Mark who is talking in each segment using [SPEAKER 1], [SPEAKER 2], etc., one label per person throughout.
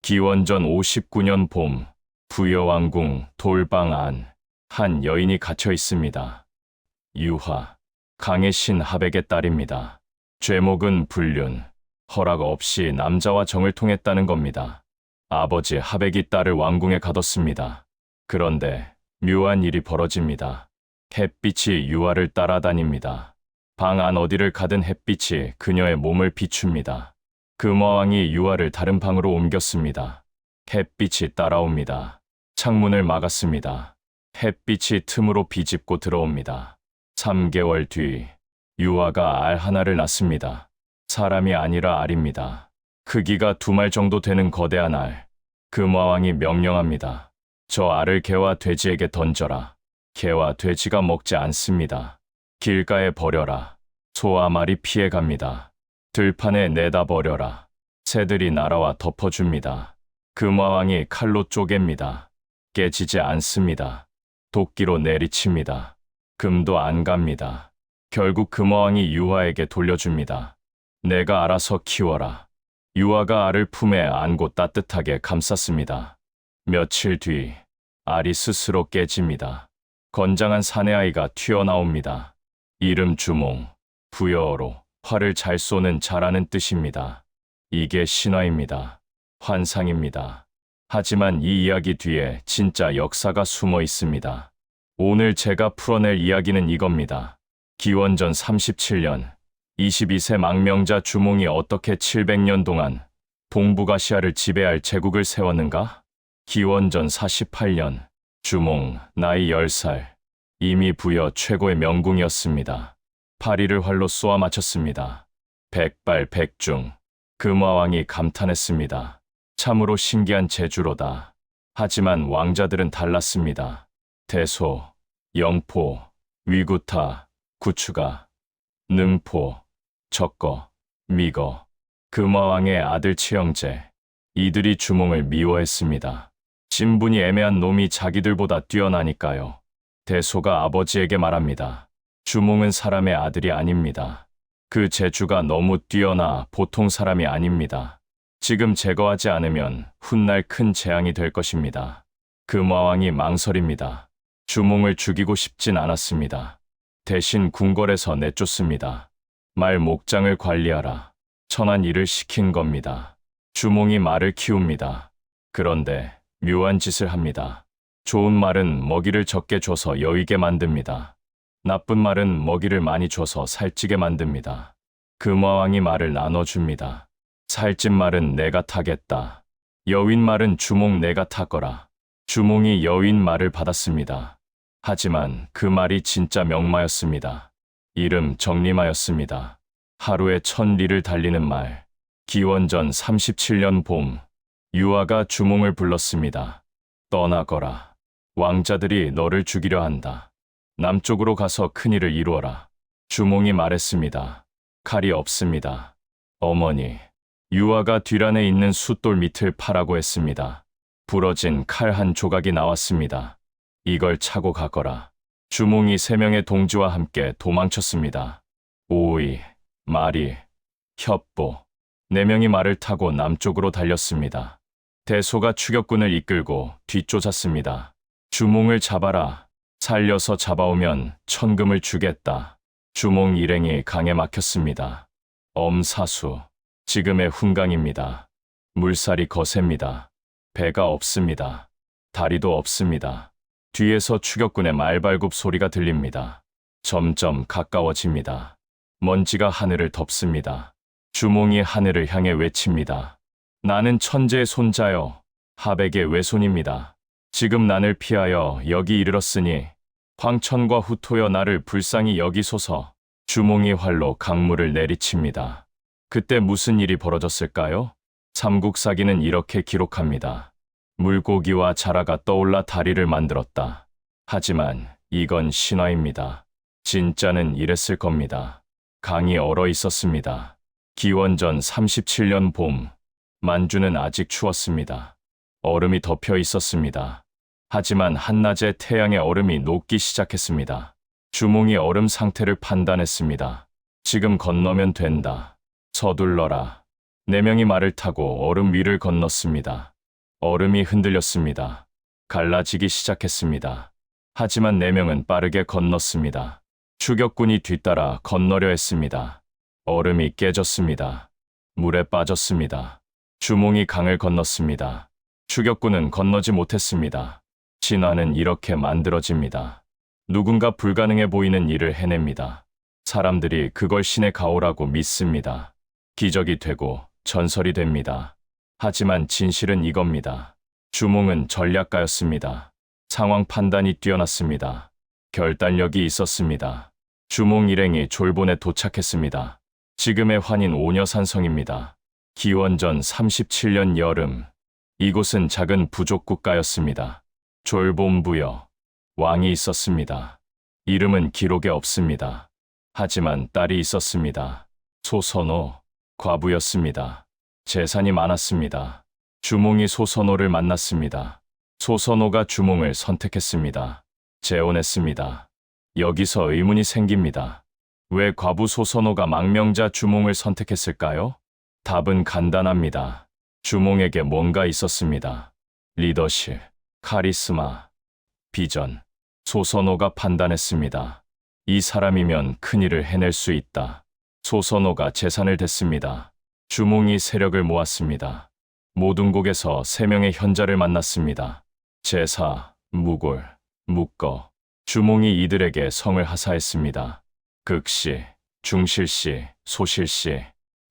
[SPEAKER 1] 기원전 59년 봄, 부여왕궁 돌방 안, 한 여인이 갇혀 있습니다. 유화, 강의 신 하백의 딸입니다. 죄목은 불륜, 허락 없이 남자와 정을 통했다는 겁니다. 아버지 하백이 딸을 왕궁에 가뒀습니다. 그런데 묘한 일이 벌어집니다. 햇빛이 유화를 따라다닙니다. 방 안 어디를 가든 햇빛이 그녀의 몸을 비춥니다. 금화왕이 유화를 다른 방으로 옮겼습니다. 햇빛이 따라옵니다. 창문을 막았습니다. 햇빛이 틈으로 비집고 들어옵니다. 3개월 뒤 유화가 알 하나를 낳습니다. 사람이 아니라 알입니다. 크기가 2말 정도 되는 거대한 알. 금화왕이 명령합니다. 저 알을 개와 돼지에게 던져라. 개와 돼지가 먹지 않습니다. 길가에 버려라. 소와 말이 피해갑니다. 들판에 내다 버려라. 새들이 날아와 덮어줍니다. 금화왕이 칼로 쪼갭니다. 깨지지 않습니다. 도끼로 내리칩니다. 금도 안 갑니다. 결국 금화왕이 유화에게 돌려줍니다. 내가 알아서 키워라. 유화가 알을 품에 안고 따뜻하게 감쌌습니다. 며칠 뒤 알이 스스로 깨집니다. 건장한 사내아이가 튀어나옵니다. 이름 주몽, 부여어로 활을 잘 쏘는 자라는 뜻입니다. 이게 신화입니다. 환상입니다. 하지만 이 이야기 뒤에 진짜 역사가 숨어 있습니다. 오늘 제가 풀어낼 이야기는 이겁니다. 기원전 37년 22세 망명자 주몽이 어떻게 700년 동안 동북아시아를 지배할 제국을 세웠는가? 기원전 48년 주몽 나이 10살 이미 부여 최고의 명궁이었습니다. 파리를 활로 쏘아 맞췄습니다. 백발백중. 금화왕이 감탄했습니다. 참으로 신기한 재주로다. 하지만 왕자들은 달랐습니다. 대소, 영포, 위구타, 구추가, 능포, 적거, 미거, 금화왕의 아들 치영제. 이들이 주몽을 미워했습니다. 신분이 애매한 놈이 자기들보다 뛰어나니까요. 대소가 아버지에게 말합니다. 주몽은 사람의 아들이 아닙니다. 그 재주가 너무 뛰어나 보통 사람이 아닙니다. 지금 제거하지 않으면 훗날 큰 재앙이 될 것입니다. 금화왕이 망설입니다. 주몽을 죽이고 싶진 않았습니다. 대신 궁궐에서 내쫓습니다. 말 목장을 관리하라. 천한 일을 시킨 겁니다. 주몽이 말을 키웁니다. 그런데 묘한 짓을 합니다. 좋은 말은 먹이를 적게 줘서 여위게 만듭니다. 나쁜 말은 먹이를 많이 줘서 살찌게 만듭니다. 금화왕이 말을 나눠줍니다. 살찐 말은 내가 타겠다. 여윈 말은 주몽 내가 타거라. 주몽이 여윈 말을 받았습니다. 하지만 그 말이 진짜 명마였습니다. 이름 정리마였습니다. 하루에 1000리를 달리는 말. 기원전 37년 봄, 유화가 주몽을 불렀습니다. 떠나거라. 왕자들이 너를 죽이려 한다. 남쪽으로 가서 큰일을 이루어라. 주몽이 말했습니다. 칼이 없습니다. 어머니, 유화가 뒤란에 있는 숫돌 밑을 파라고 했습니다. 부러진 칼 한 조각이 나왔습니다. 이걸 차고 가거라. 주몽이 3명의 동지와 함께 도망쳤습니다. 오이, 마리, 협보. 4명이 말을 타고 남쪽으로 달렸습니다. 대소가 추격군을 이끌고 뒤쫓았습니다. 주몽을 잡아라. 살려서 잡아오면 천금을 주겠다. 주몽 일행이 강에 막혔습니다. 엄사수, 지금의 훈강입니다. 물살이 거셉니다. 배가 없습니다. 다리도 없습니다. 뒤에서 추격군의 말발굽 소리가 들립니다. 점점 가까워집니다. 먼지가 하늘을 덮습니다. 주몽이 하늘을 향해 외칩니다. 나는 천재의 손자여, 하백의 외손입니다. 지금 난을 피하여 여기 이르렀으니 황천과 후토여 나를 불쌍히 여기소서. 주몽이 활로 강물을 내리칩니다. 그때 무슨 일이 벌어졌을까요? 삼국사기는 이렇게 기록합니다. 물고기와 자라가 떠올라 다리를 만들었다. 하지만 이건 신화입니다. 진짜는 이랬을 겁니다. 강이 얼어 있었습니다. 기원전 37년 봄, 만주는 아직 추웠습니다. 얼음이 덮여 있었습니다. 하지만 한낮에 태양의 얼음이 녹기 시작했습니다. 주몽이 얼음 상태를 판단했습니다. 지금 건너면 된다. 서둘러라. 네 명이 말을 타고 얼음 위를 건넜습니다. 얼음이 흔들렸습니다. 갈라지기 시작했습니다. 하지만 네 명은 빠르게 건넜습니다. 추격군이 뒤따라 건너려 했습니다. 얼음이 깨졌습니다. 물에 빠졌습니다. 주몽이 강을 건넜습니다. 추격군은 건너지 못했습니다. 신화는 이렇게 만들어집니다. 누군가 불가능해 보이는 일을 해냅니다. 사람들이 그걸 신의 가호라고 믿습니다. 기적이 되고 전설이 됩니다. 하지만 진실은 이겁니다. 주몽은 전략가였습니다. 상황 판단이 뛰어났습니다. 결단력이 있었습니다. 주몽 일행이 졸본에 도착했습니다. 지금의 환인 오녀산성입니다. 기원전 37년 여름, 이곳은 작은 부족 국가였습니다. 졸본부여, 왕이 있었습니다. 이름은 기록에 없습니다. 하지만 딸이 있었습니다. 소선호, 과부였습니다. 재산이 많았습니다. 주몽이 소선호를 만났습니다. 소선호가 주몽을 선택했습니다. 재혼했습니다. 여기서 의문이 생깁니다. 왜 과부 소선호가 망명자 주몽을 선택했을까요? 답은 간단합니다. 주몽에게 뭔가 있었습니다. 리더십, 카리스마, 비전. 소선호가 판단했습니다. 이 사람이면 큰일을 해낼 수 있다. 소선호가 재산을 댔습니다. 주몽이 세력을 모았습니다. 모든 곡에서 3명의 현자를 만났습니다. 제사, 무골, 묵거. 주몽이 이들에게 성을 하사했습니다. 극시, 중실시, 소실시,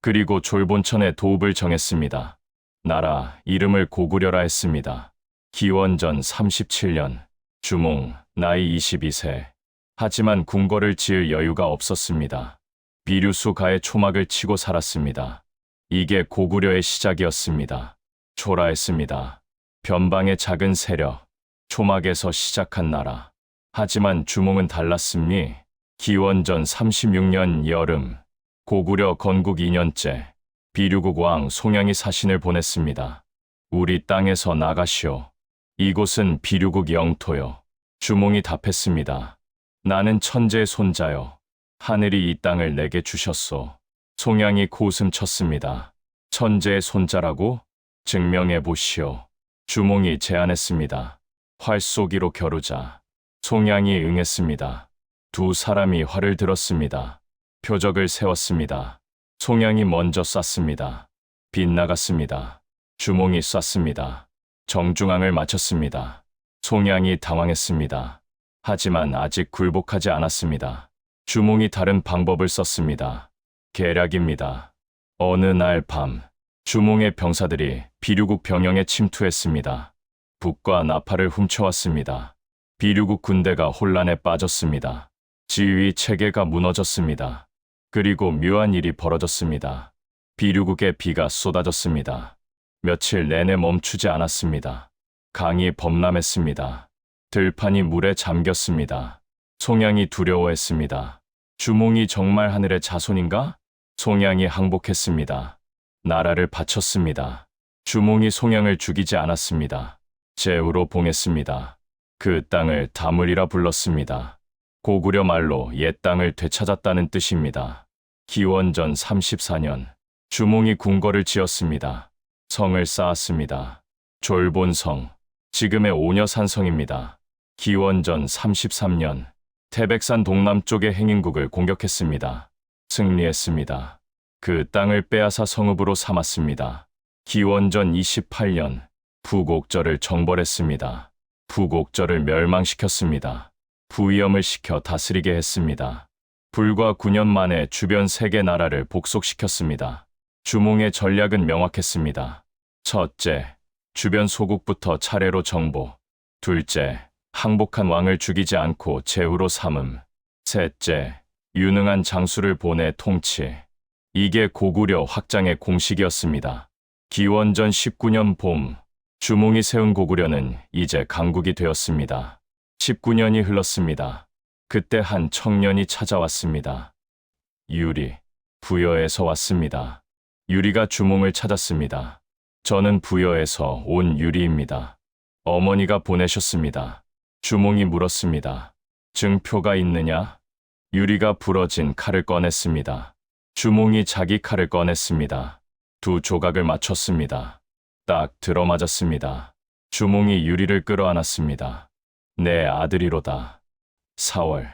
[SPEAKER 1] 그리고 졸본천의 도읍을 정했습니다. 나라, 이름을 고구려라 했습니다. 기원전 37년, 주몽, 나이 22세. 하지만 궁궐을 지을 여유가 없었습니다. 비류수가의 초막을 치고 살았습니다. 이게 고구려의 시작이었습니다. 초라했습니다. 변방의 작은 세력, 초막에서 시작한 나라. 하지만 주몽은 달랐습니. 기원전 36년 여름, 고구려 건국 2년째, 비류국 왕 송양이 사신을 보냈습니다. 우리 땅에서 나가시오. 이곳은 비류국 영토요. 주몽이 답했습니다. 나는 천재의 손자요. 하늘이 이 땅을 내게 주셨소. 송양이 고웃음 쳤습니다. 천재의 손자라고? 증명해 보시오. 주몽이 제안했습니다. 활 쏘기로 겨루자. 송양이 응했습니다. 두 사람이 활을 들었습니다. 표적을 세웠습니다. 송양이 먼저 쐈습니다. 빗나갔습니다. 주몽이 쐈습니다. 정중앙을 맞췄습니다. 송양이 당황했습니다. 하지만 아직 굴복하지 않았습니다. 주몽이 다른 방법을 썼습니다. 계략입니다. 어느 날 밤, 주몽의 병사들이 비류국 병영에 침투했습니다. 북과 나팔을 훔쳐왔습니다. 비류국 군대가 혼란에 빠졌습니다. 지휘 체계가 무너졌습니다. 그리고 묘한 일이 벌어졌습니다. 비류국에 비가 쏟아졌습니다. 며칠 내내 멈추지 않았습니다. 강이 범람했습니다. 들판이 물에 잠겼습니다. 송양이 두려워했습니다. 주몽이 정말 하늘의 자손인가? 송양이 항복했습니다. 나라를 바쳤습니다. 주몽이 송양을 죽이지 않았습니다. 제후로 봉했습니다. 그 땅을 다물이라 불렀습니다. 고구려 말로 옛 땅을 되찾았다는 뜻입니다. 기원전 34년, 주몽이 궁궐을 지었습니다. 성을 쌓았습니다. 졸본성, 지금의 오녀산성입니다. 기원전 33년, 태백산 동남쪽의 행인국을 공격했습니다. 승리했습니다. 그 땅을 빼앗아 성읍으로 삼았습니다. 기원전 28년, 부곡절을 정벌했습니다. 부곡절을 멸망시켰습니다. 부위엄을 시켜 다스리게 했습니다. 불과 9년 만에 주변 3개 나라를 복속시켰습니다. 주몽의 전략은 명확했습니다. 첫째, 주변 소국부터 차례로 정보. 둘째, 항복한 왕을 죽이지 않고 제후로 삼음. 셋째, 유능한 장수를 보내 통치. 이게 고구려 확장의 공식이었습니다. 기원전 19년 봄, 주몽이 세운 고구려는 이제 강국이 되었습니다. 19년이 흘렀습니다. 그때 한 청년이 찾아왔습니다. 유리, 부여에서 왔습니다. 유리가 주몽을 찾았습니다. 저는 부여에서 온 유리입니다. 어머니가 보내셨습니다. 주몽이 물었습니다. 증표가 있느냐? 유리가 부러진 칼을 꺼냈습니다. 주몽이 자기 칼을 꺼냈습니다. 두 조각을 맞췄습니다. 딱 들어맞았습니다. 주몽이 유리를 끌어안았습니다. 내 아들이로다. 4월.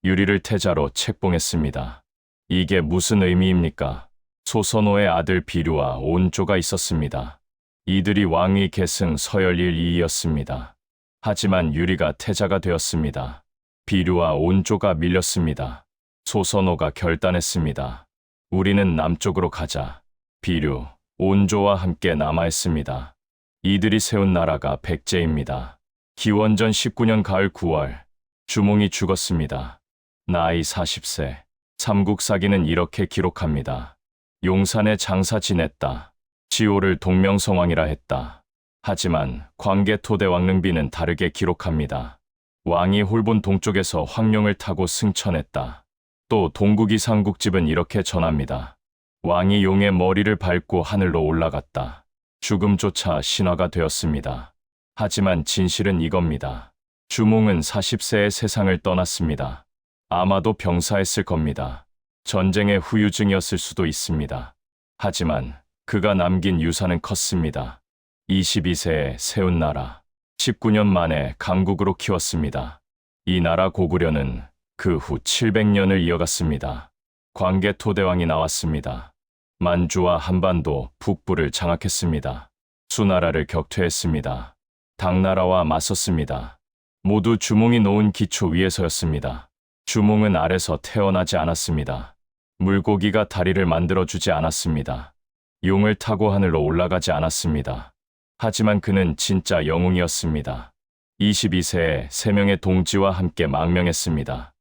[SPEAKER 1] 유리를 태자로 책봉했습니다. 이게 무슨 의미입니까? 소선호의 아들 비류와 온조가 있었습니다. 이들이 왕위 계승 서열일 이이었습니다. 하지만 유리가 태자가 되었습니다. 비류와 온조가 밀렸습니다. 소선호가 결단했습니다. 우리는 남쪽으로 가자. 비류, 온조와 함께 남아있습니다. 이들이 세운 나라가 백제입니다. 기원전 19년 가을 9월, 주몽이 죽었습니다. 나이 40세. 삼국사기는 이렇게 기록합니다. 용산에 장사 지냈다. 지호를 동명성왕이라 했다. 하지만 광개토대 왕릉비는 다르게 기록합니다. 왕이 홀본 동쪽에서 황룡을 타고 승천했다. 또 동국이 삼국집은 이렇게 전합니다. 왕이 용의 머리를 밟고 하늘로 올라갔다. 죽음조차 신화가 되었습니다. 하지만 진실은 이겁니다. 주몽은 40세에 세상을 떠났습니다. 아마도 병사했을 겁니다. 전쟁의 후유증이었을 수도 있습니다. 하지만 그가 남긴 유산은 컸습니다. 22세에 세운 나라, 19년 만에 강국으로 키웠습니다. 이 나라 고구려는 그 후 700년을 이어갔습니다. 광개토대왕이 나왔습니다. 만주와 한반도, 북부를 장악했습니다. 수나라를 격퇴했습니다. 당나라와 맞섰습니다. 모두 주몽이 놓은 기초 위에서였습니다. 주몽은 아래서 태어나지 않았습니다. 물고기가 다리를 만들어주지 않았습니다. 용을 타고 하늘로 올라가지 않았습니다. 하지만 그는 진짜 영웅이었습니다. 22세에 3명의 동지와 함께 망명했습니다.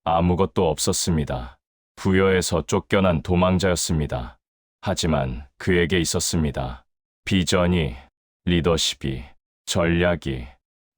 [SPEAKER 1] 아무것도 없었습니다. 부여에서 쫓겨난 도망자였습니다. 하지만 그에게 있었습니다. 비전이, 리더십이, 전략이.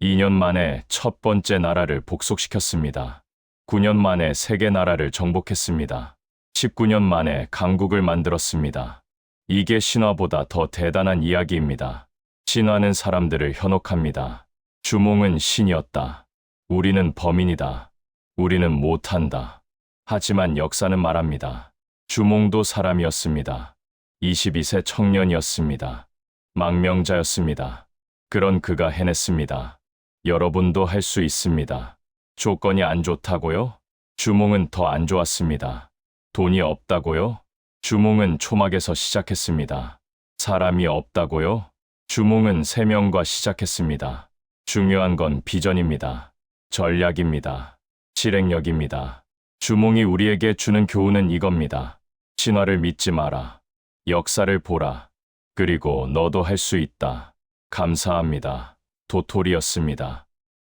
[SPEAKER 1] 2년 만에 첫 번째 나라를 복속시켰습니다. 9년 만에 세계 나라를 정복했습니다. 19년 만에 강국을 만들었습니다. 이게 신화보다 더 대단한 이야기입니다. 신화는 사람들을 현혹합니다. 주몽은 신이었다. 우리는 범인이다. 우리는 못한다. 하지만 역사는 말합니다. 주몽도 사람이었습니다. 22세 청년이었습니다. 망명자였습니다. 그런 그가 해냈습니다. 여러분도 할 수 있습니다. 조건이 안 좋다고요? 주몽은 더 안 좋았습니다. 돈이 없다고요? 주몽은 초막에서 시작했습니다. 사람이 없다고요? 주몽은 3명과 시작했습니다. 중요한 건 비전입니다. 전략입니다. 실행력입니다. 주몽이 우리에게 주는 교훈은 이겁니다. 신화를 믿지 마라. 역사를 보라. 그리고 너도 할 수 있다. 감사합니다. 도토리였습니다.